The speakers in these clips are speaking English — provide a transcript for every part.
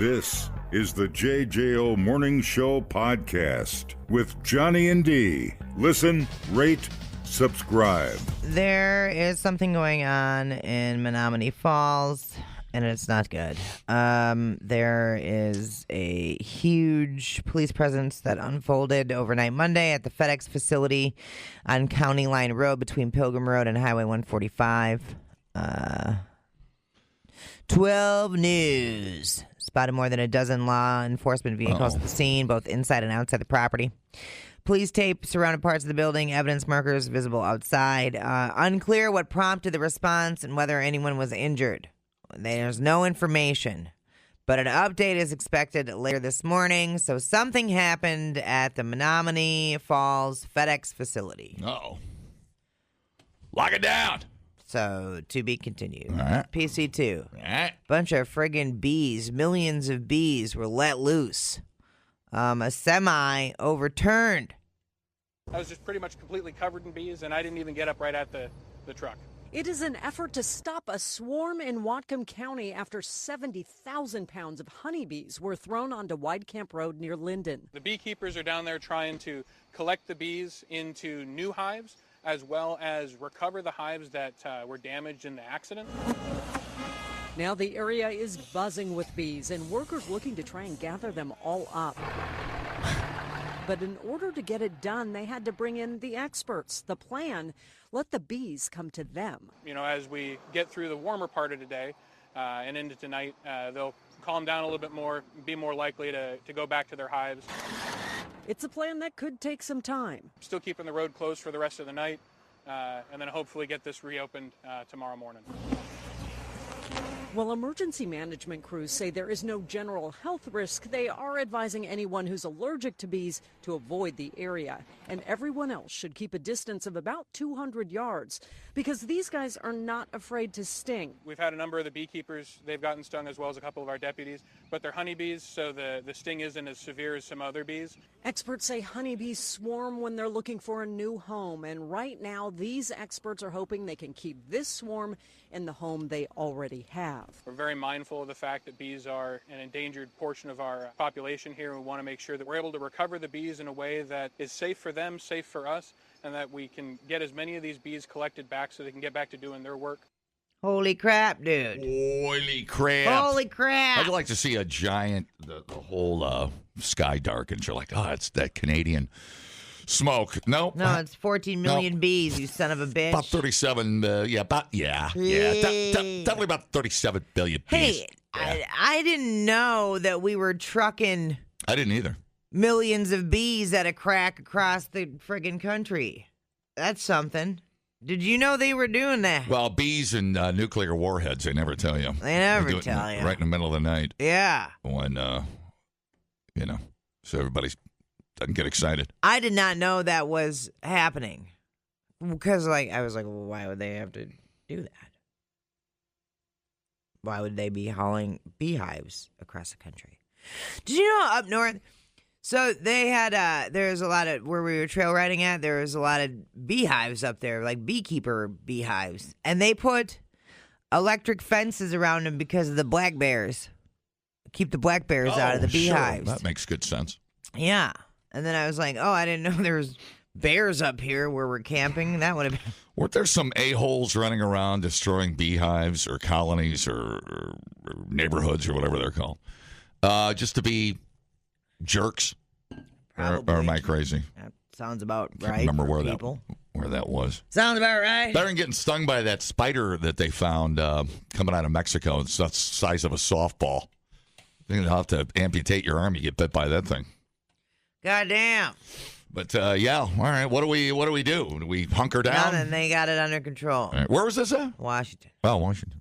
This is the JJO Morning Show podcast with Johnny and D. Listen, rate, subscribe. There is something going on in Menominee Falls, and it's not good. There is a huge police presence that unfolded overnight Monday at the FedEx facility on County Line Road between Pilgrim Road and Highway 145. 12 News spotted more than a dozen law enforcement vehicles at the scene, both inside and outside the property. Police tape surrounded parts of the building, evidence markers visible outside. Unclear what prompted the response and whether anyone was injured. There's no information, but an update is expected later this morning. So something happened at the Menominee Falls FedEx facility. Uh-oh. Lock it down. So, to be continued. All right. PC2. All right. Bunch of friggin' bees, millions of bees were let loose. A semi overturned. I was just pretty much completely covered in bees, and I didn't even get up right at the truck. It is an effort to stop a swarm in Whatcom County after 70,000 pounds of honeybees were thrown onto Weidkamp Road near Linden. The beekeepers are down there trying to collect the bees into new hives, as well as recover the hives that were damaged in the accident. Now the area is buzzing with bees and workers looking to try and gather them all up. But in order to get it done, they had to bring in the experts. The plan, let the bees come to them. You know, as we get through the warmer part of today and into tonight, they'll calm down a little bit more, be more likely to go back to their hives. It's a plan that could take some time. Still keeping the road closed for the rest of the night, and then hopefully get this reopened tomorrow morning. While emergency management crews say there is no general health risk, they are advising anyone who's allergic to bees to avoid the area. And everyone else should keep a distance of about 200 yards because these guys are not afraid to sting. We've had a number of the beekeepers, they've gotten stung as well as a couple of our deputies, but they're honeybees, so the sting isn't as severe as some other bees. Experts say honeybees swarm when they're looking for a new home. And right now, these experts are hoping they can keep this swarm in the home they already have. We're very mindful of the fact that bees are an endangered portion of our population here. We want to make sure that we're able to recover the bees in a way that is safe for them, safe for us, and that we can get as many of these bees collected back so they can get back to doing their work. Holy crap, dude. Holy crap. Holy crap. I'd like to see a giant, the whole sky darkened. You're like, oh, it's that Canadian smoke. No, it's 14 million bees, you son of a bitch. About 37, definitely about 37 billion bees. Hey, yeah. I didn't know that we were trucking I didn't either. millions of bees at a crack across the friggin' country. That's something. Did you know they were doing that? Well, bees and nuclear warheads, they never tell you. They never do it tell you. Right in the middle of the night. Yeah. When, so everybody doesn't get excited. I did not know that was happening. Because, I was like, well, why would they have to do that? Why would they be hauling beehives across the country? Did you know up north? So they had, there's a lot of, where we were trail riding at, there was a lot of beehives up there, like beekeeper beehives. And they put electric fences around them because of the black bears. Keep the black bears out of the beehives. Sure. That makes good sense. Yeah. And then I was like, oh, I didn't know there was bears up here where we're camping. That would have been... Weren't there some a-holes running around destroying beehives or colonies or neighborhoods or whatever they're called? Just to be jerks? Or am I crazy? That sounds about right. I can't remember where that was. Sounds about right. Better than getting stung by that spider that they found coming out of Mexico. It's the size of a softball. I think they'll have to amputate your arm. You get bit by that thing. Goddamn. But, all right, what do we do? Do we hunker down? Nothing. They got it under control. Right. Where was this at? Washington. Oh, Washington.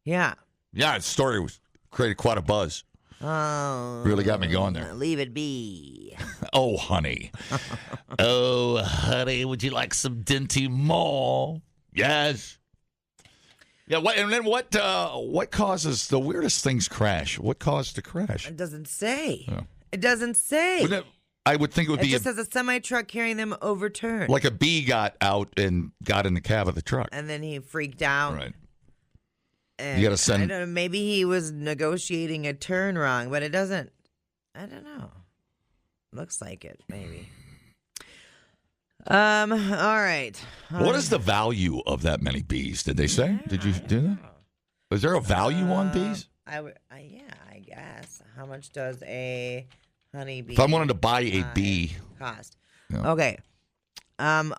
Yeah. Yeah, the story created quite a buzz. Oh. Really got me going there. Leave it be. Oh, honey. Oh, honey, would you like some Dinty Mall? Yes. Yeah, what causes the weirdest things crash? What caused the crash? It doesn't say. Yeah. It doesn't say. I would think it would be just has a semi-truck carrying them overturned. like a bee got out and got in the cab of the truck. And then he freaked out. Right. And You got to send. I don't know, maybe he was negotiating a turn wrong, but it doesn't. I don't know. Looks like it, maybe. All right. What is the value of that many bees? Did they say? Did you do that? Is there a value on bees? I guess. How much does a honeybee? If I wanted to buy a bee, cost. Yeah. Okay.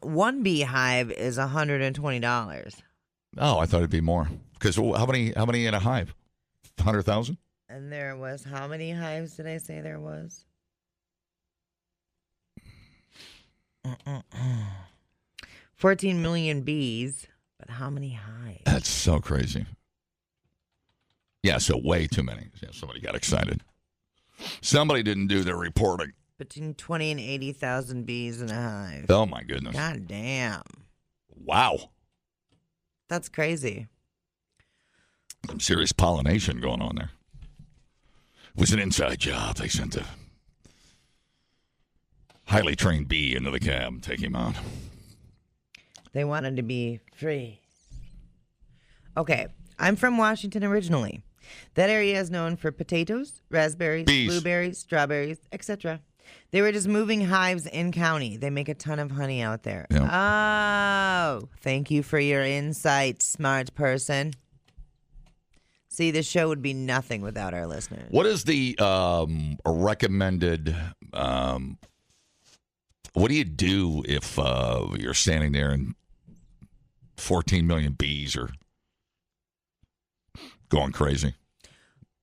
One beehive is $120. oh, I thought it'd be more. Because how many in a hive? 100,000? And there was how many hives did I say there was? 14 million bees, but how many hives? That's so crazy. Yeah, so way too many. Yeah, somebody got excited. Somebody didn't do their reporting. Between 20 and 80,000 bees in a hive. Oh, my goodness. God damn. Wow. That's crazy. Some serious pollination going on there. It was an inside job. They sent a highly trained bee into the cab, take him out. They wanted to be free. Okay, I'm from Washington originally. That area is known for potatoes, raspberries, Bees. blueberries, strawberries, etc. They were just moving hives in county. They make a ton of honey out there. Yep. Oh, thank you for your insight, smart person. See, this show would be nothing without our listeners. What is the recommended? What do you do if you're standing there and 14 million bees are going crazy?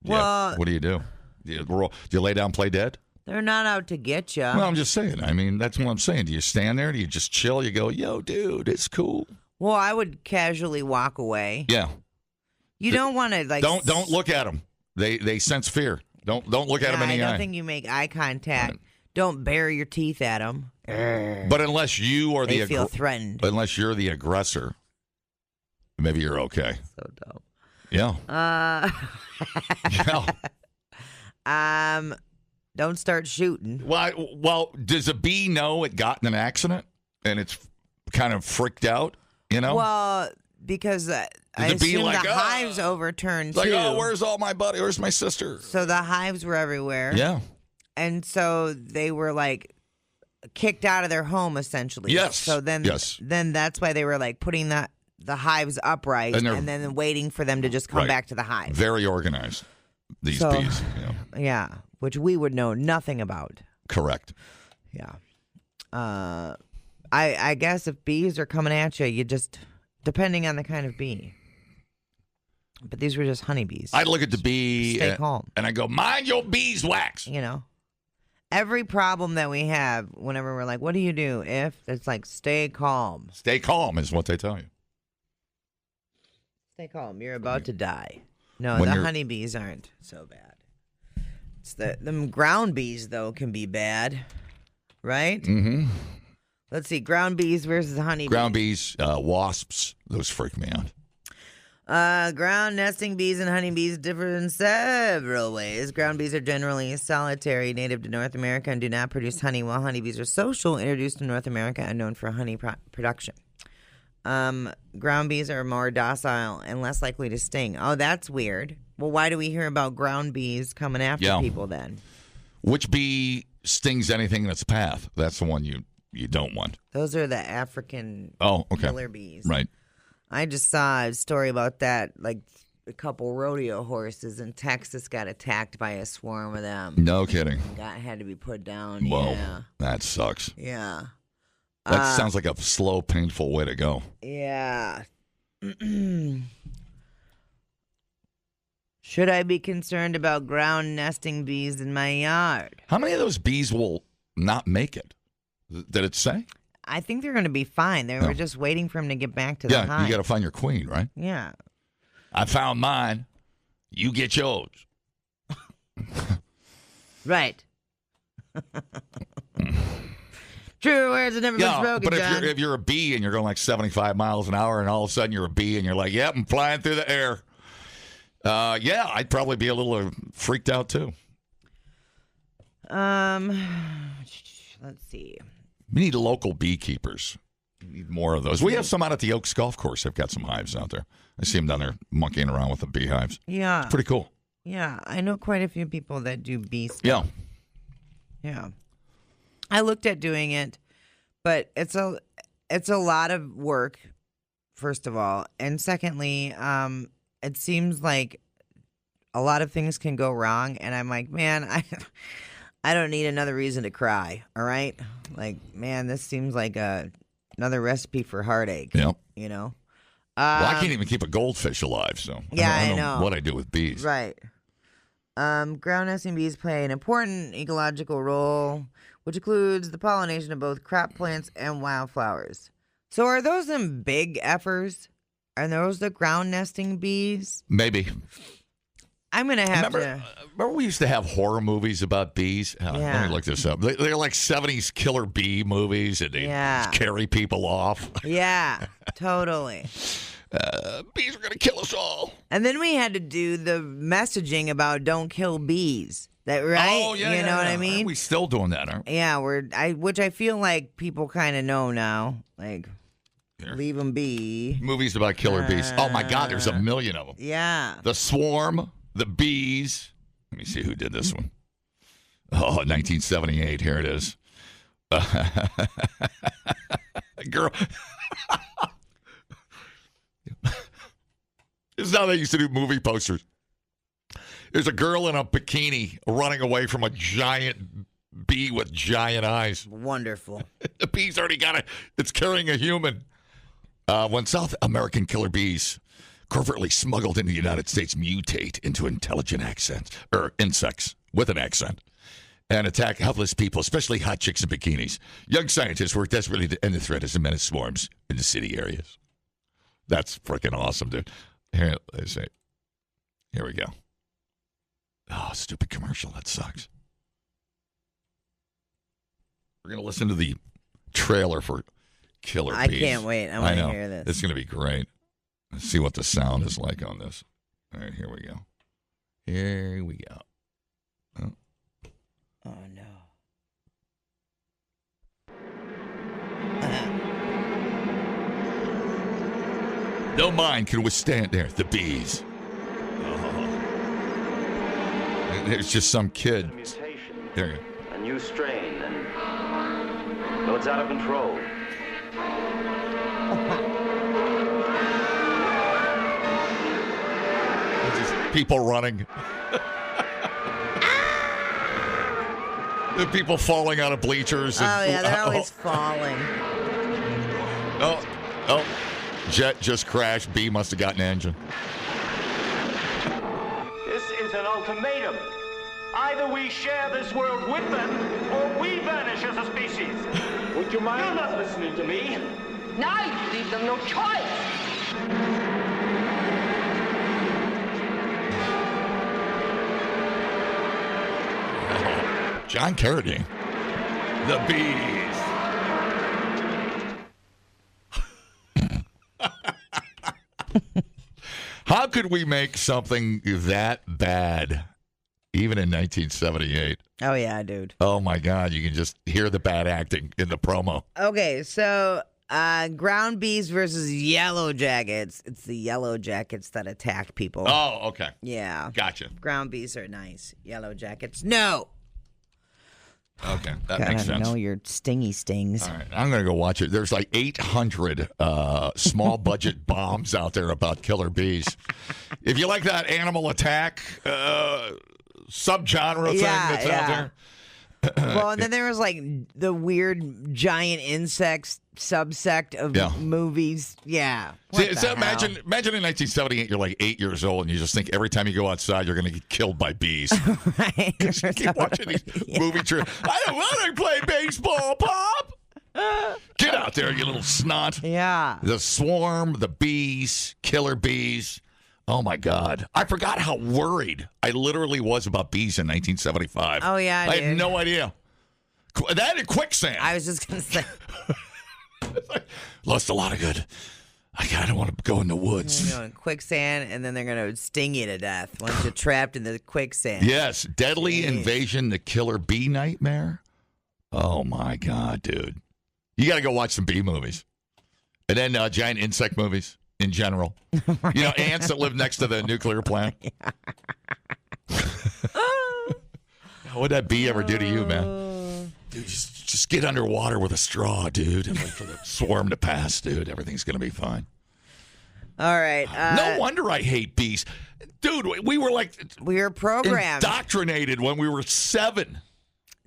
Well, what do you do? Do you lay down, play dead? they're not out to get you. Well, I'm just saying. I mean, that's what I'm saying. Do you stand there? Do you just chill? You go, yo, dude, it's cool. Well, I would casually walk away. Yeah. You don't want to like. Don't look at them. They sense fear. Don't look at them in the I eye. don't think you make eye contact. Don't bare your teeth at them. But unless you are They feel threatened. unless you're the aggressor, maybe you're okay. So dumb. Yeah. Yeah. Don't start shooting. Well, does a bee know it got in an accident and it's kind of freaked out? You know. Well, because I the bee assume like, the hives overturned like, too. oh, where's all my buddy? Where's my sister? So the hives were everywhere. Yeah. And so they were like kicked out of their home essentially. Yes. So then, Yes. then that's why they were like putting the hives upright and then waiting for them to just come back to the hive. Very organized. These So- bees. Yeah. Yeah, which we would know nothing about. Correct. Yeah. I guess if bees are coming at you, you just depending on the kind of bee. But these were just honeybees. I look at the bee Stay calm. and I go, mind your beeswax. You know, every problem that we have, whenever we're like, "What do you do?" If it's like, "Stay calm." Stay calm is what they tell you. Stay calm. You're about to die. No, When the you're- honeybees aren't so bad. It's them ground bees though can be bad, right? Mm-hmm. Let's see, ground bees versus honeybees. Ground bees, wasps, those freak me out. Ground nesting bees and honeybees differ in several ways. Ground bees are generally solitary, native to North America, and do not produce honey, while honeybees are social, introduced to North America, and known for honey production. Ground bees are more docile and less likely to sting. Oh, that's weird. Well, why do we hear about ground bees coming after people then? Which bee stings anything in its path? That's the one you don't want. Those are the African killer bees. Right. I just saw a story about that, like a couple rodeo horses in Texas got attacked by a swarm of them. No kidding. Had to be put down. Whoa. Yeah. That sucks. Yeah. That sounds like a slow, painful way to go. Yeah. Should I be concerned about ground nesting bees in my yard? How many of those bees will not make it? Did it say? I think they're going to be fine. They were just waiting for him to get back to the hive. Yeah, you got to find your queen, right? Yeah. I found mine. You get yours. Right. True words have never been spoken, but John. if you're a bee and you're going like 75 miles an hour and all of a sudden you're a bee and you're like, yep, I'm flying through the air. Yeah, I'd probably be a little freaked out too. Let's see. We need local beekeepers Need more of those. We have some out at the Oaks Golf Course. They've got some hives out there. I see them down there monkeying around with the beehives. Yeah. It's pretty cool. Yeah, I know quite a few people that do bee stuff. Yeah. Yeah. I looked at doing it, but it's a lot of work, first of all. And secondly, it seems like a lot of things can go wrong. And I'm like, man, I don't need another reason to cry. All right. Like, man, this seems like another recipe for heartache. Yep. You know? Well, I can't even keep a goldfish alive, so yeah, I don't know what I do with bees. Right. Ground nesting bees play an important ecological role, which includes the pollination of both crop plants and wildflowers. So are those them big effers? Are those the ground nesting bees? Maybe. I'm going to have Remember we used to have horror movies about bees? Let me look this up. They're like 70s killer bee movies, and they carry people off. Yeah, totally. Bees are going to kill us all. And then we had to do the messaging about don't kill bees. That right? Oh, yeah, you know what I mean? We still doing that, aren't we? Yeah, which I feel like people kind of know now. Like, leave them be. Movies about killer bees. Oh, my God, there's a million of them. Yeah. The Swarm, The Bees. Let me see who did this one. Oh, 1978. Here it is. Girl. This is how they used to do movie posters. There's a girl in a bikini running away from a giant bee with giant eyes. Wonderful. The bee's already got it's carrying a human. When South American killer bees covertly smuggled into the United States mutate into intelligent insects with an accent and attack helpless people, especially hot chicks in bikinis. Young scientists work desperately to end the threat as the menace swarms into city areas. That's freaking awesome, dude. Here, let's see. Here we go. Oh, stupid commercial. That sucks. We're going to listen to the trailer for Killer Bees. I can't wait. I want to hear this. It's going to be great. Let's see what the sound is like on this. All right, here we go. Here we go. Oh, no. No mind can withstand there. The bees. Oh. There's just some kid. A mutation, There you go. a new strain, and no, it's out of control. It's just people running. The people falling out of bleachers. Oh, yeah, they're always falling. Oh, jet just crashed. Bee must have gotten an engine. This is an ultimatum. Either we share this world with them, or we vanish as a species. Would you mind? You're not listening to me. Now you leave them no choice. John Carradine. The bees. How could we make something that bad, even in 1978? Oh, yeah, dude. Oh, my God. You can just hear the bad acting in the promo. Okay, so ground bees versus yellow jackets. It's the yellow jackets that attack people. Oh, okay. Yeah. Gotcha. Ground bees are nice. Yellow jackets, no. Okay, that Gotta makes sense. know your stingy stings. All right, I'm going to go watch it. There's like 800 small budget bombs out there about killer bees. If you like that animal attack subgenre thing that's out there. Well, and then there was like the weird giant insects subsect of movies. Yeah. See, so imagine in 1978, you're like 8 years old, and you just think every time you go outside, you're going to get killed by bees. Right. You keep watching these movie trips. I don't want to play baseball, Pop. Get out there, you little snot. Yeah. The swarm, the bees, killer bees. Oh, my God. I forgot how worried I literally was about bees in 1975. Oh, yeah, I dude. had no idea. That and quicksand. I was just going to say. Lost a lot of good. I don't want to go in the woods. You know, in quicksand, and then they're going to sting you to death once you're trapped in the quicksand. Yes. Deadly Invasion, the Killer Bee Nightmare. Oh, my God, dude. You got to go watch some bee movies. And then giant insect movies in general. Right. You know, ants that live next to the nuclear plant. What would that bee ever do to you, man? Dude, just get underwater with a straw, dude, and wait for the swarm to pass, dude. Everything's going to be fine. All right. No wonder I hate bees. Dude, we were programmed. Indoctrinated when we were 7.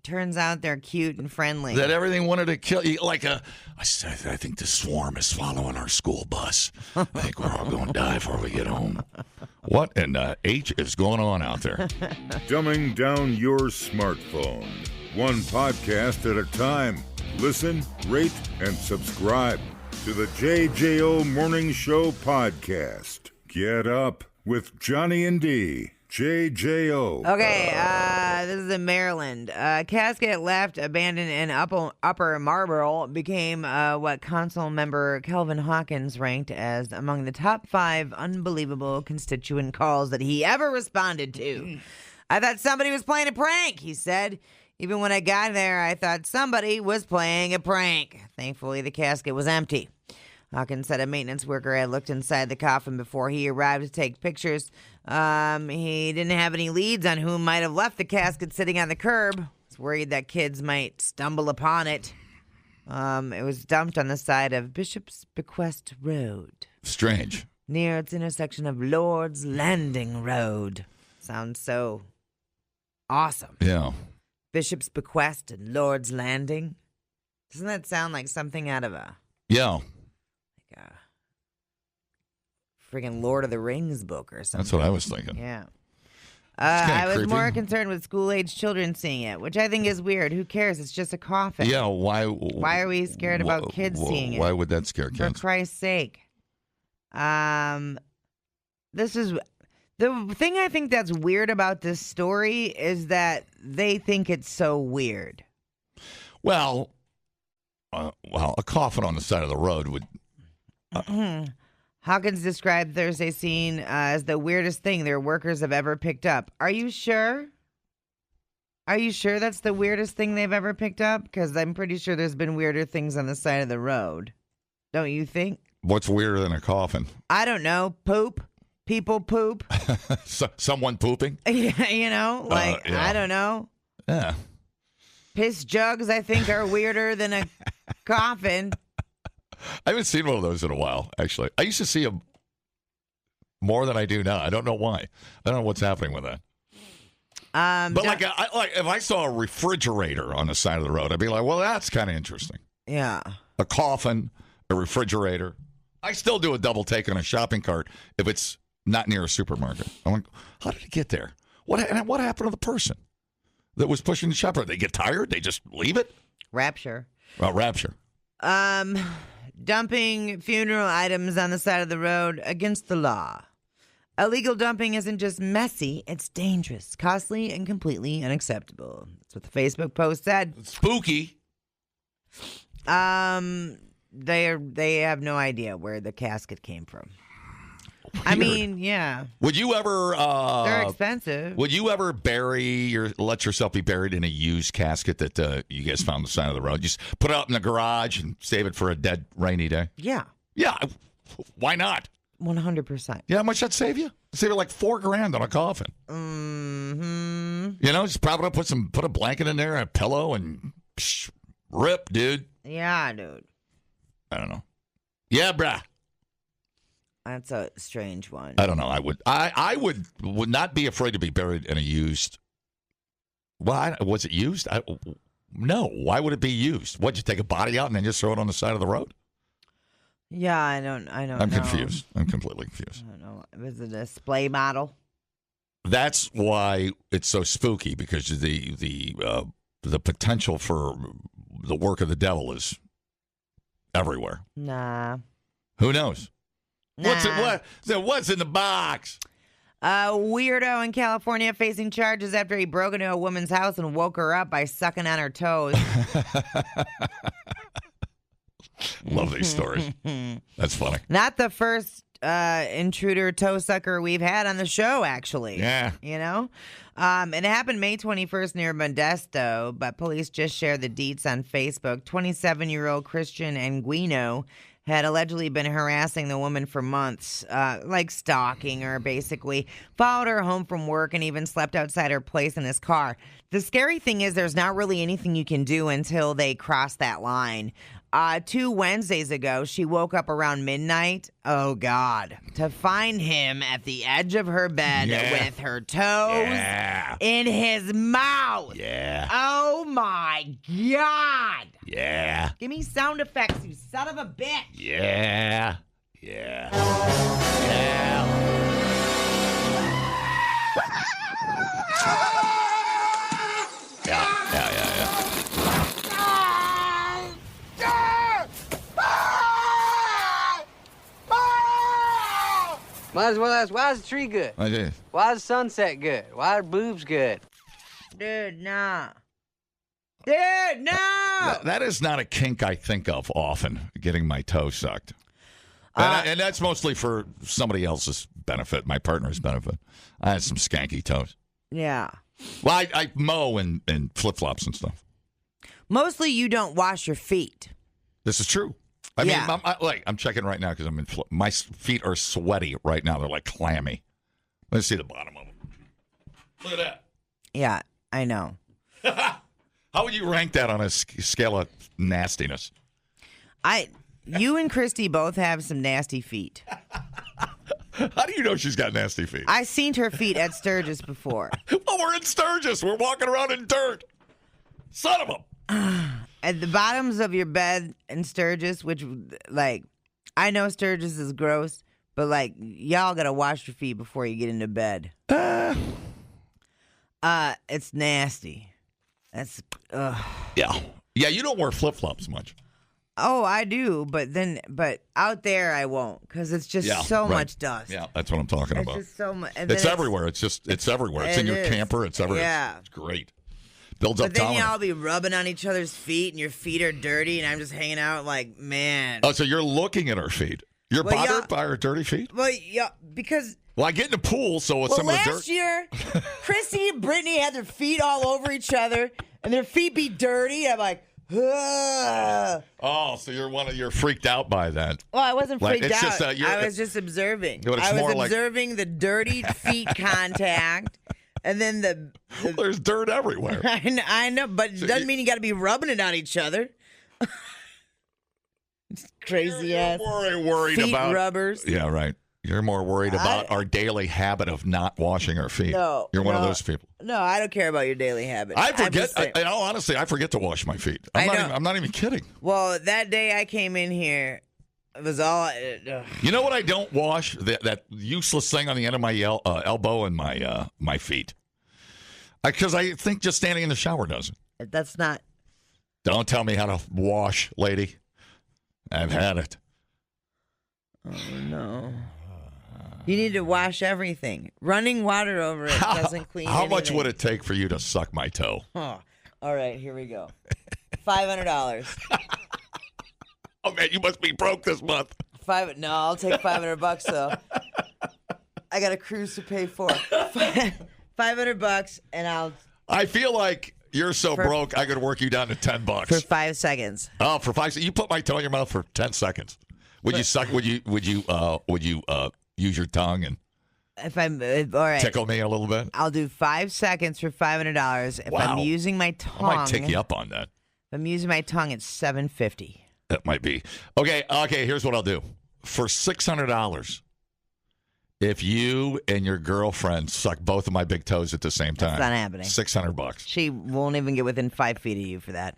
Turns out they're cute and friendly. That everything wanted to kill you. I think the swarm is following our school bus. I think we're all going to die before we get home. What in the H is going on out there? Dumbing down your smartphone. One podcast at a time. Listen, rate, and subscribe to the JJO Morning Show podcast. Get up with Johnny and D. JJO. Okay, this is in Maryland. Casket left abandoned in Upper Marlboro became what Council member Kelvin Hawkins ranked as among the top 5 unbelievable constituent calls that he ever responded to. I thought somebody was playing a prank, he said. Even when I got there, I thought somebody was playing a prank. Thankfully, the casket was empty. Hawkins said a maintenance worker had looked inside the coffin before he arrived to take pictures. He didn't have any leads on who might have left the casket sitting on the curb. He's worried that kids might stumble upon it. It was dumped on the side of Bishop's Bequest Road. Strange. Near its intersection of Lord's Landing Road. Sounds so awesome. Yeah. Bishop's Bequest and Lord's Landing. Doesn't that sound like something out of a... Yeah. Friggin' Lord of the Rings book or something. That's what I was thinking. Yeah. I was creepy. more concerned with school-age children seeing it, which I think is weird. Who cares? It's just a coffin. Yeah, why are we scared about kids seeing it? Why would that scare For kids? Christ's sake. This is... The thing I think that's weird about this story is that they think it's so weird. Well, a coffin on the side of the road would... Hawkins described Thursday's scene as the weirdest thing their workers have ever picked up. Are you sure? Are you sure that's the weirdest thing they've ever picked up? Because I'm pretty sure there's been weirder things on the side of the road. Don't you think? What's weirder than a coffin? I don't know. Poop. People poop. Someone pooping? Yeah, you know? Like, yeah. I don't know. Yeah. Piss jugs, I think, are weirder than a coffin. I haven't seen one of those in a while, actually. I used to see them more than I do now. I don't know why. I don't know what's happening with that. But like if I saw a refrigerator on the side of the road, I'd be like, well, that's kind of interesting. Yeah. A coffin, a refrigerator. I still do a double take on a shopping cart if it's not near a supermarket. I'm like, how did it get there? What happened to the person that was pushing the shopper? They get tired? They just leave it? Rapture. Rapture. Dumping funeral items on the side of the road against the law. Illegal dumping isn't just messy, it's dangerous, costly, and completely unacceptable. That's what the Facebook post said. Spooky. They have no idea where the casket came from. Weird. I mean, yeah. Would you ever... they're expensive. Would you ever let yourself be buried in a used casket that you guys found on the side of the road? Just put it out in the garage and save it for a dead rainy day? Yeah. Yeah. Why not? 100%. Yeah, how much that save you? Save it like $4,000 on a coffin. Mm-hmm. You know, just prop it up, put a blanket in there, a pillow, and rip, dude. Yeah, dude. I don't know. Yeah, bruh. That's a strange one. I don't know. I would not be afraid to be buried in a used. Well, was it used? No. Why would it be used? What, you take a body out and then just throw it on the side of the road? Yeah, I don't know. I'm confused. I'm completely confused. I don't know. Was it a display model? That's why it's so spooky, because the potential for the work of the devil is everywhere. Nah. Who knows? Nah. What's in the box? A weirdo in California facing charges after he broke into a woman's house and woke her up by sucking on her toes. Love these stories. That's funny. Not the first intruder toe sucker we've had on the show, actually. Yeah. You know? It happened May 21st near Modesto, but police just shared the deets on Facebook. 27-year-old Christian Anguino had allegedly been harassing the woman for months, like stalking her, basically. Followed her home from work and even slept outside her place in his car. The scary thing is there's not really anything you can do until they cross that line. 2 Wednesdays ago, she woke up around midnight, oh God, to find him at the edge of her bed with her toes in his mouth. Yeah. Oh my God. Yeah. Give me sound effects, you son of a bitch. Yeah. Yeah. Yeah. Might as well ask, why is the tree good? I did. Why is the sunset good? Why are boobs good? Dude, nah. Dude, no! That is not a kink I think of often, getting my toe sucked. And that's mostly for somebody else's benefit, my partner's benefit. I had some skanky toes. Yeah. Well, I mow in flip-flops and stuff. Mostly you don't wash your feet. This is true. I mean, I'm checking right now because I'm in my feet are sweaty right now. They're like clammy. Let's see the bottom of them. Look at that. Yeah, I know. How would you rank that on a scale of nastiness? You and Christy both have some nasty feet. How do you know she's got nasty feet? I've seen her feet at Sturgis before. Well, we're in Sturgis. We're walking around in dirt. Son of a... At the bottoms of your bed in Sturgis, which, like, I know Sturgis is gross, but, like, y'all gotta wash your feet before you get into bed. It's nasty. That's, Yeah. Yeah, you don't wear flip-flops much. Oh, I do, but out there I won't, because it's just so much dust. Yeah, that's what I'm talking about. It's just so much. It's everywhere. It's everywhere. It's in your camper. It's everywhere. Yeah. It's great. Builds up But then tolerance. y'all be rubbing on each other's feet, and your feet are dirty, and I'm just hanging out like, man. Oh, so you're looking at her feet. You're bothered by her dirty feet? Well, yeah, because... Well, I get in the pool, so it's some of the dirt. Last year, Chrissy and Brittany had their feet all over each other, and their feet be dirty. I'm like, ugh. Oh, so you're freaked out by that. Well, I wasn't freaked it's out. just, I was just observing. But it's I more was like- observing the dirty feet contact, and then the There's dirt everywhere. I know, but it doesn't mean you got to be rubbing it on each other. It's crazy ass. You're more worried feet about rubbers. Yeah, right. You're more worried about our daily habit of not washing our feet. No, You're one of no. those people. No, I don't care about your daily habit. I I'm forget. just saying. In all honesty, I forget to wash my feet. I know. I'm not even kidding. Well, that day I came in here, it was all. You know what I don't wash? That useless thing on the end of my elbow and my feet. Because I think just standing in the shower does it. That's not. Don't tell me how to wash, lady. I've had it. Oh no. You need to wash everything. Running water over it doesn't clean How much anything. would it take for you to suck my toe? Huh. All right, here we go. $500. Oh man, you must be broke this month. No, I'll take $500 though. I got a cruise to pay for. $500 and I feel like you're so broke, I could work you down to $10 for 5 seconds. Oh, for 5 seconds, you put my toe in your mouth for 10 seconds. Would you suck? Would you use your tongue and If I'm all right, tickle me a little bit? I'll do 5 seconds for $500. If I'm using my tongue, I might take you up on that. If I'm using my tongue, it's $750. That might be okay. Here's what I'll do for $600. If you and your girlfriend suck both of my big toes at the same time, That's not happening. $600. She won't even get within 5 feet of you for that.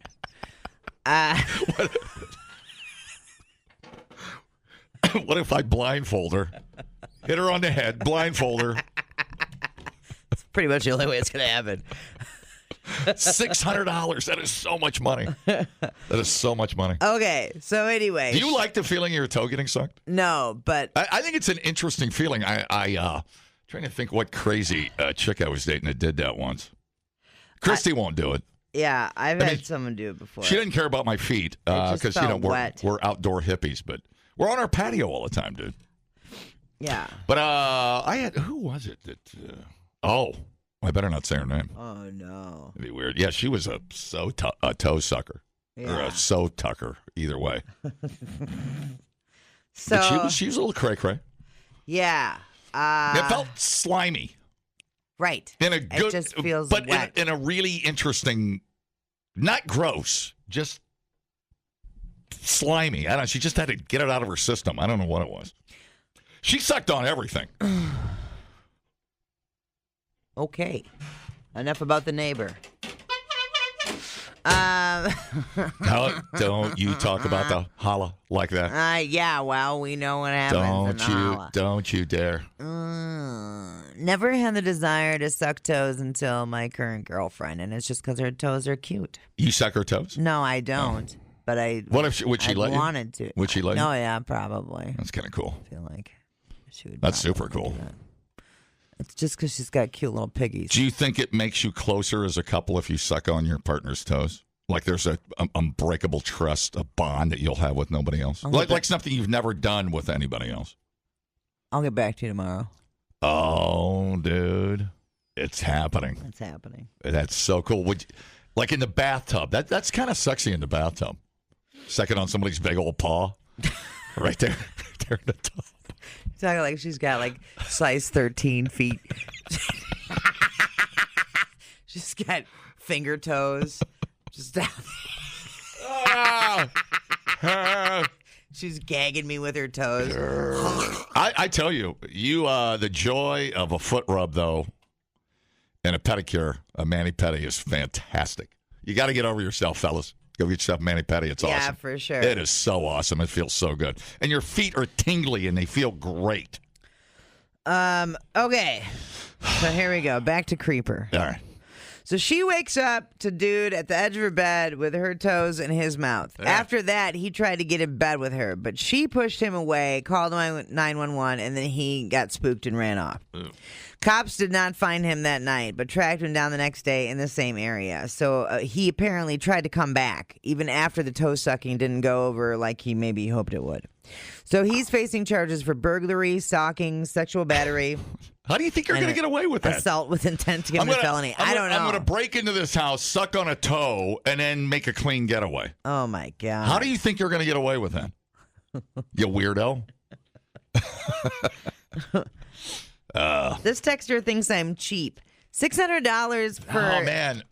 What if I blindfold her, hit her on the head, blindfold her? That's pretty much the only way it's going to happen. $600. That is so much money. That is so much money. Okay, so anyway. Do you like the feeling of your toe getting sucked? No, but I think it's an interesting feeling. I trying to think what crazy chick I was dating that did that once. Christy won't do it. Yeah, I've had someone do it before. She didn't care about my feet because we're outdoor hippies, but we're on our patio all the time, dude. Yeah. But who was it that? I better not say her name. Oh no, It'd be weird. Yeah, she was a toe sucker or a toe tucker. Either way. So But she was a little cray-cray. yeah. It felt slimy. Right. In a good, it just feels but wet. in a really interesting, not gross, just slimy. I don't know. She just had to get it out of her system. I don't know what it was. She sucked on everything. Okay. Enough about the neighbor. Don't you talk about the holla like that. Yeah, well, we know what happens in the holla. Don't you dare. Never had the desire to suck toes until my current girlfriend, and it's just because her toes are cute. You suck her toes? No, I don't. But I What if would she let you? wanted to. Would she let you? Oh, yeah, probably. That's kind of cool. I feel like she would. That's probably super cool. do that. It's just because she's got cute little piggies. Do you think it makes you closer as a couple if you suck on your partner's toes? Like there's a unbreakable trust, a bond that you'll have with nobody else? Like something you've never done with anybody else? I'll get back to you tomorrow. Oh, dude. It's happening. It's happening. That's so cool. Like in the bathtub. That's kind of sexy in the bathtub. Second on somebody's big old paw. Right there. Right there in the tub. Talking like she's got like size 13 feet. She's got finger toes. Just down there. She's gagging me with her toes. I tell you, the joy of a foot rub, though, and a pedicure, a mani-pedi is fantastic. You got to get over yourself, fellas. Go get yourself a mani-pedi. It's awesome. Yeah, for sure. It is so awesome. It feels so good. And your feet are tingly, and they feel great. Okay. So here we go. Back to Creeper. All right. So she wakes up to dude at the edge of her bed with her toes in his mouth. Yeah. After that, he tried to get in bed with her, but she pushed him away, called 911, and then he got spooked and ran off. Ooh. Cops did not find him that night, but tracked him down the next day in the same area. So he apparently tried to come back, even after the toe sucking didn't go over like he maybe hoped it would. So he's facing charges for burglary, stalking, sexual battery. How do you think you're going to get away with that? Assault with intent to commit a felony. I don't know. I'm going to break into this house, suck on a toe, and then make a clean getaway. Oh, my God. How do you think you're going to get away with that? You weirdo. This texter thinks I'm cheap. $600 for. Oh, man.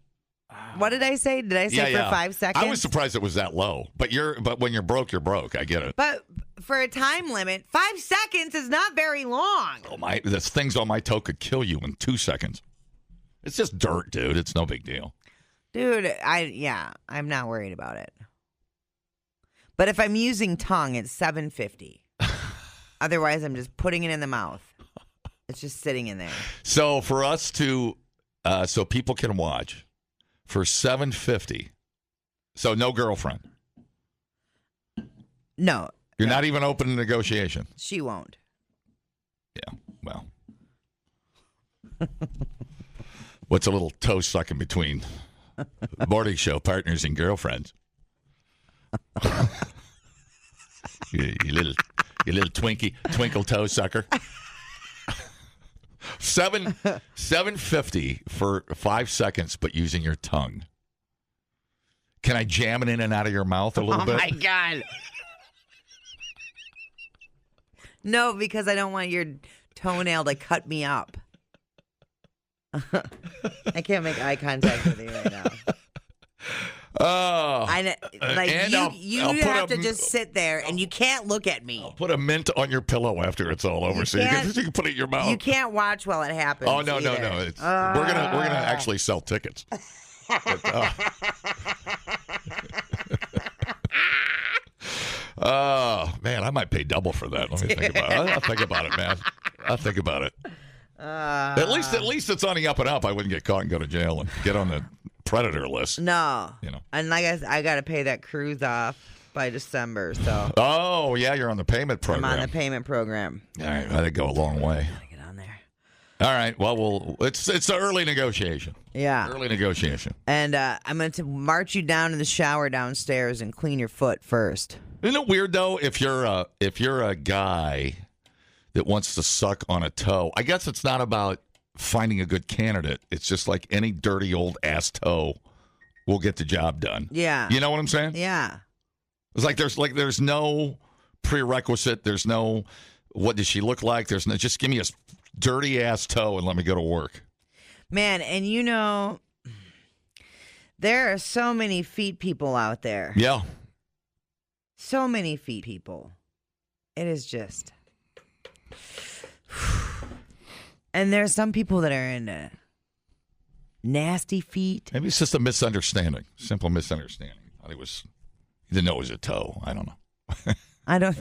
What did I say? Did I say for 5 seconds? I was surprised it was that low. But when you're broke, you're broke. I get it. But for a time limit, 5 seconds is not very long. Oh my! The things on my toe could kill you in 2 seconds. It's just dirt, dude. It's no big deal. Dude, I'm not worried about it. But if I'm using tongue, it's $7.50. Otherwise, I'm just putting it in the mouth. It's just sitting in there. So for us to, so people can watch for $7.50. So no girlfriend. No. You're not even open to negotiation. She won't. Yeah. Well. What's a little toe sucking between morning show partners and girlfriends? you little twinkle toe sucker. $7.50 for 5 seconds, but using your tongue. Can I jam it in and out of your mouth a little bit? Oh my God. No, because I don't want your toenail to cut me up. I can't make eye contact with you right now. Oh, you have to just sit there and you can't look at me. I'll put a mint on your pillow after it's all over, so you can put it in your mouth. You can't watch while it happens. Oh no, either. no! We're gonna actually sell tickets. Oh man, I might pay double for that. Let me think about it. I'll think about it, man. I'll think about it. At least it's on the up and up. I wouldn't get caught and go to jail and get on the predator list. No. You know. And like I got to pay that cruise off by December, so. Oh, yeah, you're on the payment program. I'm on the payment program. All right, that'd go a long way. Gotta get on there. All right, well, it's an early negotiation. Yeah. Early negotiation. And I'm going to march you down to the shower downstairs and clean your foot first. Isn't it weird though if you're a guy that wants to suck on a toe? I guess it's not about finding a good candidate. It's just like any dirty old ass toe will get the job done. Yeah. You know what I'm saying? Yeah. It's like there's no prerequisite. There's no, what does she look like? There's no, just give me a dirty ass toe and let me go to work. Man, and there are so many feet people out there. Yeah. So many feet people. It is just. And there's some people that are into nasty feet. Maybe it's just a misunderstanding. Simple misunderstanding. He didn't know it was a toe. I don't know. I don't.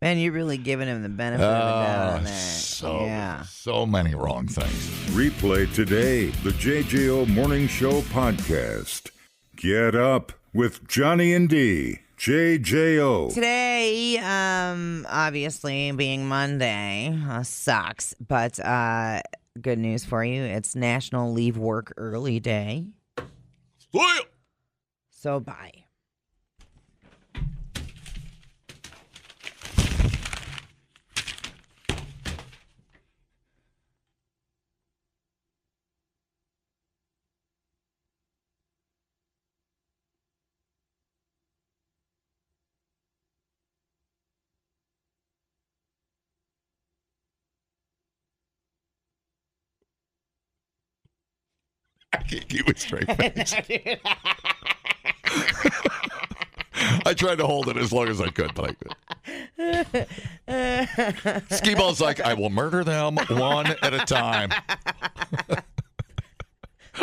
Man, you're really giving him the benefit of the doubt on that. So many wrong things. Replay today the JJO Morning Show podcast. Get up with Johnny and D. JJO. Today, obviously being Monday, sucks, but good news for you. It's National Leave Work Early Day. So bye. I can't keep a straight face. I tried to hold it as long as I could, but I couldn't. Skee-Ball's like, I will murder them one at a time.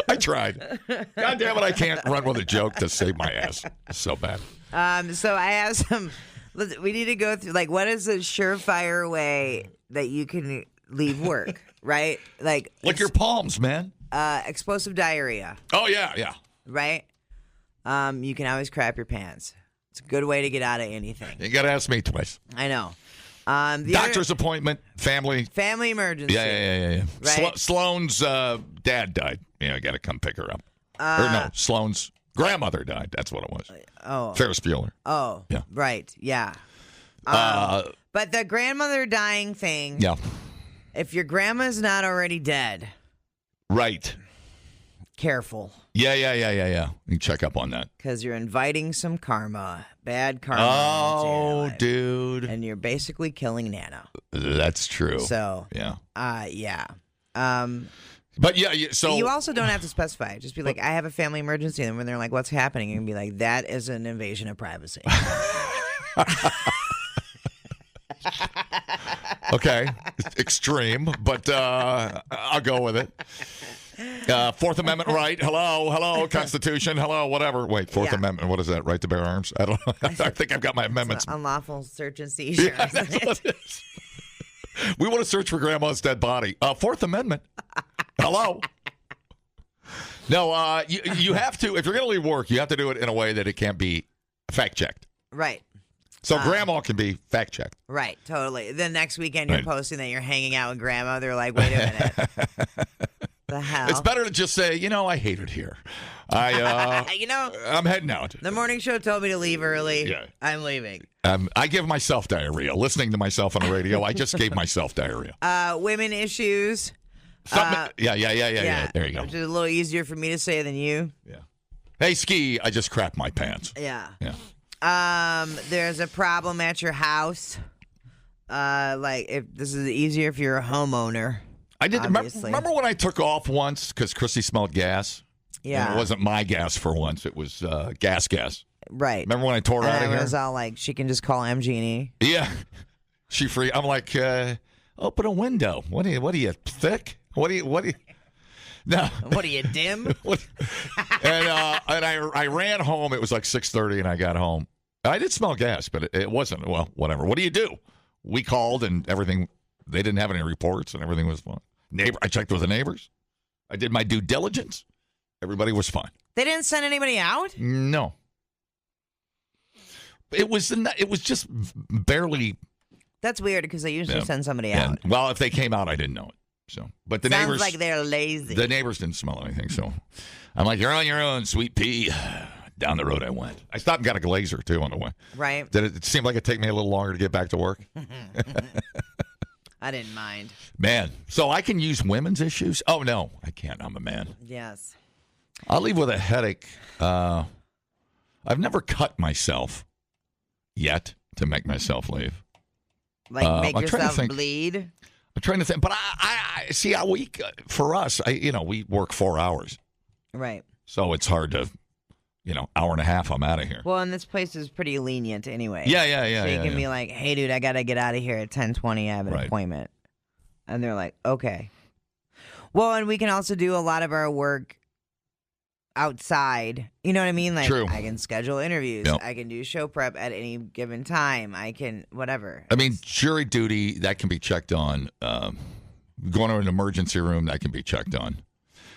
I tried. God damn it, I can't run with a joke to save my ass. It's so bad. So I have some. We need to go through, like, what is a surefire way that you can leave work, right? Like your palms, man. Explosive diarrhea. Oh, yeah. Right? You can always crap your pants. It's a good way to get out of anything. You got to ask me twice. I know. Doctor's appointment, family emergency. Yeah. Right? Sloane's dad died. I got to come pick her up. Or no, Sloane's grandmother died. That's what it was. Ferris Bueller. Oh, yeah. Right, yeah. But the grandmother dying thing. Yeah. If your grandma's not already dead. Right. Careful. Yeah. You can check up on that. Because you're inviting some karma. Bad karma. Oh, dude. And you're basically killing Nana. That's true. So. Yeah. Yeah. But yeah, so. You also don't have to specify. Just be like, I have a family emergency. And when they're like, what's happening? You can be like, that is an invasion of privacy. Okay. Extreme, but I'll go with it. Fourth Amendment right. Hello. Constitution. Hello, whatever. Wait, Fourth Amendment. What is that? Right to bear arms? I don't know. I think I've got my amendments. Unlawful search and seizure. Yeah, that's what it is. We want to search for Grandma's dead body. Fourth Amendment. Hello. No, you have to, if you're going to leave work, you have to do it in a way that it can't be fact-checked. Right. So Grandma can be fact-checked. Right, totally. The next weekend you're posting that you're hanging out with Grandma. They're like, wait a minute. The hell? It's better to just say, I hate it here. I'm heading out. The morning show told me to leave early. Yeah. I'm leaving. I give myself diarrhea. Listening to myself on the radio, I just gave myself diarrhea. Women issues. Yeah. There you go. Which is a little easier for me to say than you. Yeah. Hey, Ski, I just crapped my pants. Yeah. Yeah. There's a problem at your house. Like, if this is easier if you're a homeowner. I did. Remember when I took off once because Chrissy smelled gas? Yeah. And it wasn't my gas for once. It was gas. Right. Remember when I tore out of here? I was all like, she can just call MG&E. Yeah. She free. I'm like, open a window. What are you thick? What are you? No. What are you, dim? And I ran home. It was like 6:30, and I got home. I did smell gas, but it wasn't. Well, whatever. What do you do? We called, and everything. They didn't have any reports, and everything was fine. I checked with the neighbors. I did my due diligence. Everybody was fine. They didn't send anybody out? No. It was just barely. That's weird because they usually send somebody out. Well, if they came out, I didn't know it. So, but the Sounds neighbors like they're lazy. The neighbors didn't smell anything, so I'm like, you're on your own, sweet pea. Down the road I went. I stopped and got a glazer too on the way. Right. Did it seem like it'd take me a little longer to get back to work? I didn't mind. Man, so I can use women's issues? Oh no, I can't. I'm a man. Yes. I'll leave with a headache. I've never cut myself yet. to make myself leave. Like make I'm trying to yourself think. bleed? I'm trying to think. But I see a week for us, we work 4 hours. Right. So it's hard to, hour and a half, I'm out of here. Well, and this place is pretty lenient anyway. Yeah. So you can be like, hey, dude, I got to get out of here at 10:20. I have an appointment. And they're like, okay. Well, and we can also do a lot of our work outside. You know what I mean? Like, True. I can schedule interviews. Yep. I can do show prep at any given time. I can, whatever. I mean, jury duty, that can be checked on. Going to an emergency room, that can be checked on.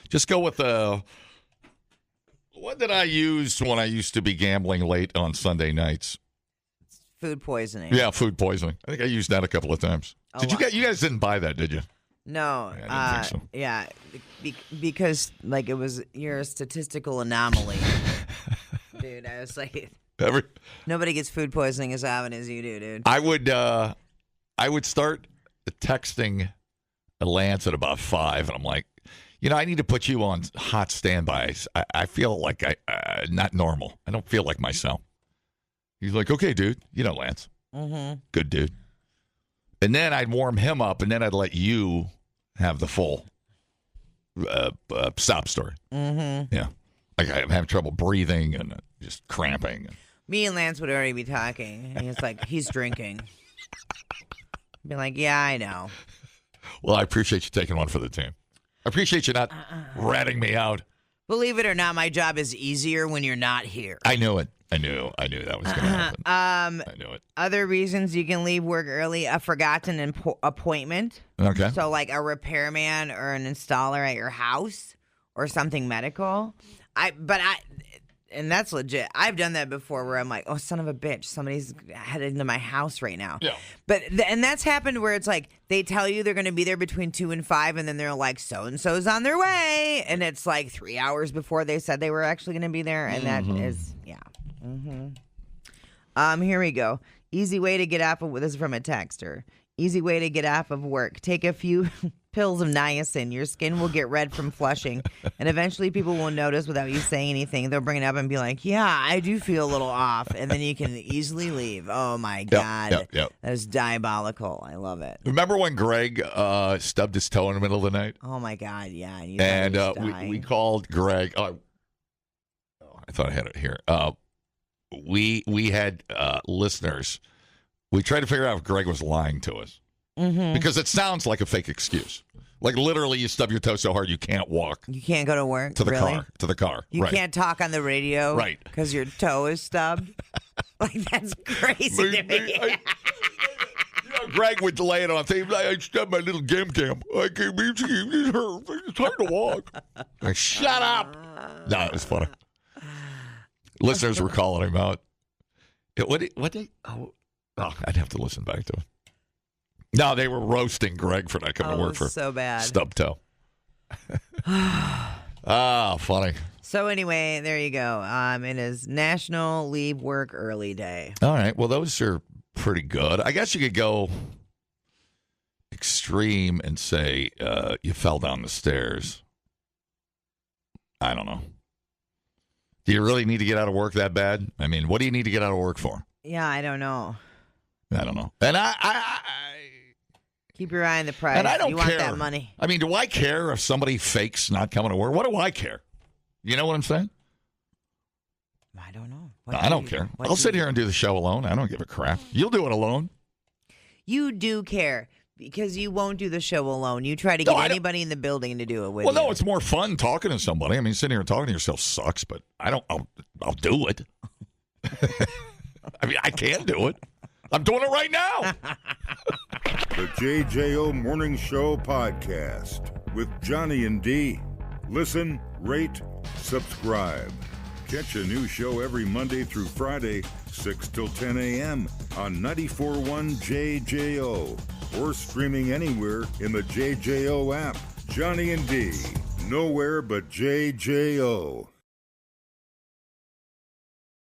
Just go with what did I use when I used to be gambling late on Sunday nights? Food poisoning. Yeah, food poisoning. I think I used that a couple of times. You guys didn't buy that, did you? No. Yeah, I didn't think so. Yeah, because like you're a statistical anomaly. Dude, I was like, nobody gets food poisoning as often as you do, dude. I would start texting Lance at about 5, and I'm like, I need to put you on hot standby. I feel like not normal. I don't feel like myself. He's like, okay, dude. Lance. Mm-hmm. Good dude. And then I'd warm him up, and then I'd let you have the full sob story. Mm-hmm. Yeah. Like I'm having trouble breathing and just cramping. Me and Lance would already be talking. And he's like, he's drinking. Be like, yeah, I know. Well, I appreciate you taking one for the team. I appreciate you not ratting me out. Believe it or not, my job is easier when you're not here. I knew it. I knew that was going to happen. I knew it. Other reasons you can leave work early: a forgotten appointment. Okay. So, like a repairman or an installer at your house, or something medical. And that's legit. I've done that before, where I'm like, oh, son of a bitch, somebody's headed into my house right now. Yeah. And that's happened where it's like they tell you they're going to be there between 2 and 5, and then they're like, so and so's on their way, and it's like 3 hours before they said they were actually going to be there, and that is Here we go. Easy way to get off of this is from a texter. Easy way to get off of work. Take a few pills of niacin. Your skin will get red from flushing, and eventually people will notice without you saying anything. They'll bring it up and be like, yeah, I do feel a little off, and then you can easily leave. Oh, my God. Yep. That is diabolical. I love it. Remember when Greg stubbed his toe in the middle of the night? Oh, my God, yeah. And we called Greg. Oh, I thought I had it here. We had listeners. We tried to figure out if Greg was lying to us. Mm-hmm. Because it sounds like a fake excuse. Like literally you stub your toe so hard you can't walk. You can't go to work? To the really? car. To the car. You can't talk on the radio? Right. Because your toe is stubbed? Like, that's crazy to me. Greg would lay it on things. I stubbed my little gam. I can't believe it hurt. It's hard to walk. Like, shut up. No, it was funny. Listeners were calling him out. I'd have to listen back to it. No, they were roasting Greg for not coming to work for so bad. Stub toe. Funny. So anyway, there you go. It is National Leave Work Early Day. All right. Well, those are pretty good. I guess you could go extreme and say you fell down the stairs. I don't know. Do you really need to get out of work that bad? I mean, what do you need to get out of work for? Yeah, I don't know. And I keep your eye on the prize. And I don't you care. Want that money. I mean, do I care if somebody fakes not coming to work? What do I care? You know what I'm saying? I don't know. I don't care. I'll sit here and do the show alone. I don't give a crap. You'll do it alone. You do care because you won't do the show alone. You try to get anybody in the building to do it with you. Well, no, it's more fun talking to somebody. I mean, sitting here and talking to yourself sucks, but I'll do it. I mean, I can do it. I'm doing it right now. The JJO Morning Show podcast with Johnny and D. Listen, rate, subscribe. Catch a new show every Monday through Friday, 6 till 10 a.m. on 94.1 JJO or streaming anywhere in the JJO app. Johnny and D, nowhere but JJO.